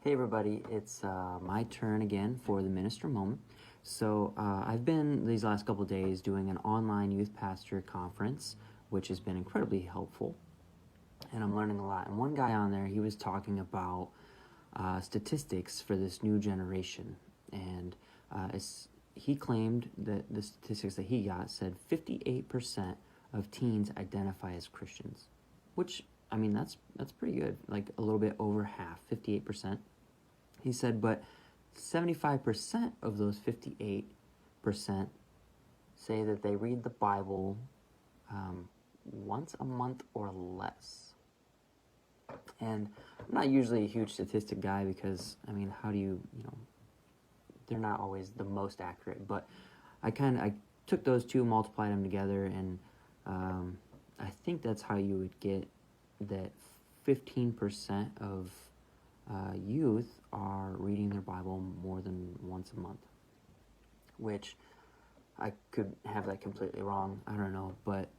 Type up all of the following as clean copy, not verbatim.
Hey everybody, it's my turn again for the Minister Moment. So I've been these last couple of days doing an online youth pastor conference, which has been incredibly helpful, and I'm learning a lot. And one guy on there, he was talking about statistics for this new generation, and he claimed that the statistics that he got said 58% of teens identify as Christians, which I mean that's pretty good, like a little bit over half, 58%. He said, but 75% of those 58% say that they read the Bible once a month or less. And I'm not usually a huge statistic guy because, I mean, how do they're not always the most accurate, but I took those two, multiplied them together, and I think that's how you would get that 15% of youth are reading their Bible more than once a month, which I could have that completely wrong. I don't know, but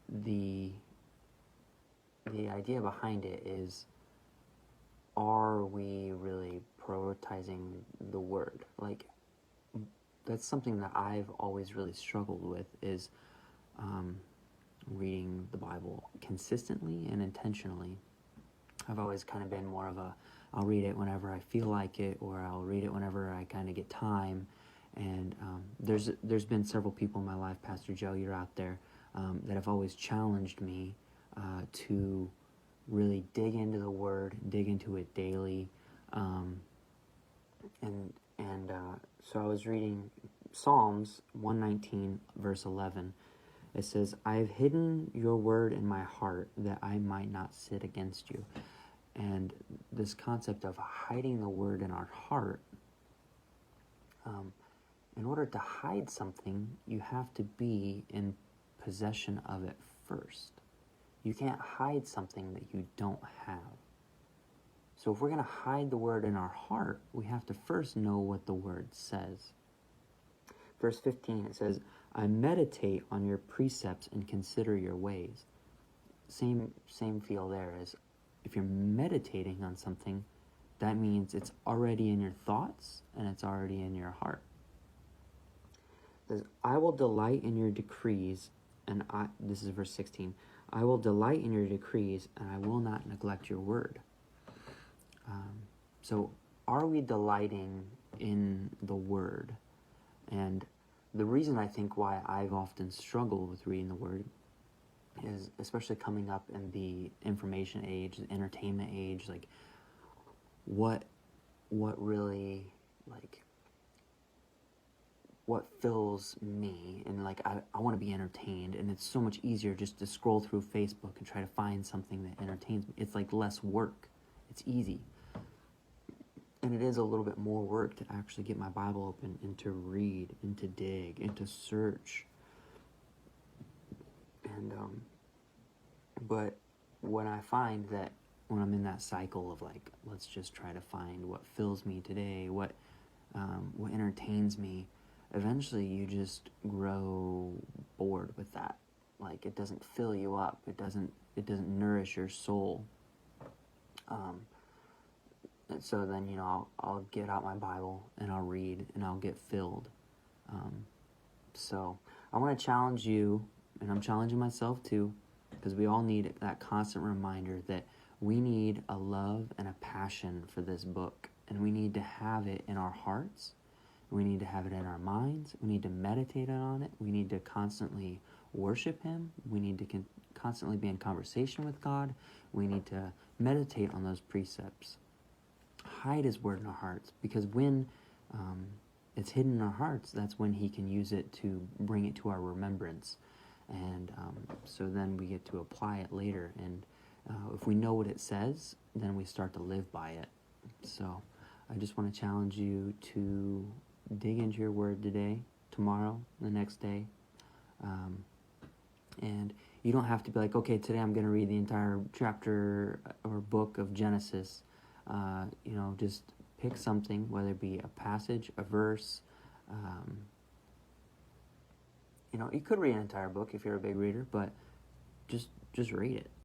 the idea behind it is, are we really prioritizing the Word? Like, that's something that I've always really struggled with, is reading the Bible consistently and intentionally. I've always kind of been more of I'll read it whenever I feel like it, or I'll read it whenever I kind of get time. And there's been several people in my life, Pastor Joe, you're out there, that have always challenged me to really dig into the Word, dig into it daily. So I was reading Psalms 119, verse 11. It says, "I have hidden your word in my heart that I might not sin against you." And this concept of hiding the Word in our heart, in order to hide something, you have to be in possession of it first. You can't hide something that you don't have. So if we're going to hide the Word in our heart, we have to first know what the Word says. Verse 15, it says, "I meditate on your precepts and consider your ways." Same feel there, as if you're meditating on something, that means it's already in your thoughts and it's already in your heart. It says, "I will delight in your decrees," and this is verse 16, "I will delight in your decrees, and I will not neglect your word." So are we delighting in the Word? And the reason I think why I've often struggled with reading the Word is, especially coming up in the information age, the entertainment age, like what really, like, what fills me, and like I want to be entertained, and it's so much easier just to scroll through Facebook and try to find something that entertains me. It's like less work. It's easy. And it is a little bit more work to actually get my Bible open and to read and to dig and to search. And but when I find that when I'm in that cycle of like, let's just try to find what fills me today, what entertains me, eventually you just grow bored with that. Like, it doesn't fill you up. It doesn't nourish your soul. And so then, I'll get out my Bible and I'll read and I'll get filled. So I want to challenge you, and I'm challenging myself too, because we all need that constant reminder that we need a love and a passion for this book, and we need to have it in our hearts. We need to have it in our minds. We need to meditate on it. We need to constantly worship Him. We need to constantly be in conversation with God. We need to meditate on those precepts. Hide His word in our hearts, because when it's hidden in our hearts, that's when He can use it to bring it to our remembrance. And so then we get to apply it later. And if we know what it says, then we start to live by it. So I just want to challenge you to dig into your word today, tomorrow, the next day. And you don't have to be like, okay, today I'm going to read the entire chapter or book of Genesis. Just pick something, whether it be a passage, a verse. You could read an entire book if you're a big reader, but just read it.